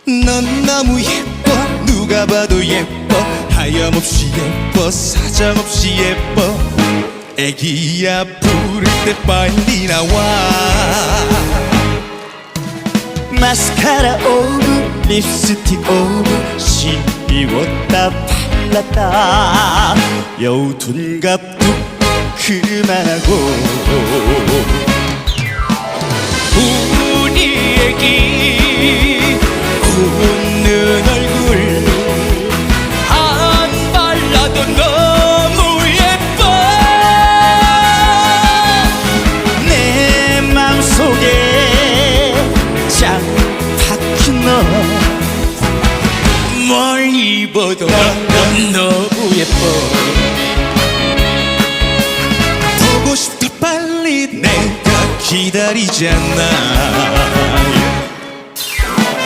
넌 너무 예뻐 누가 봐도 예뻐 하염없이 예뻐 사정없이 예뻐 애기야 부를 때 빨리 나와 마스카라 오브 립스틱 오브 씌웠다 발랐다 여우 둔갑도 그만하고 우리 애기 웃는 얼굴 안 발라도 너무 예뻐 내 맘속에 짱 박힌 너 뭘 입어도 넌 너무 예뻐 보고 싶다 빨리 내가 기다리잖아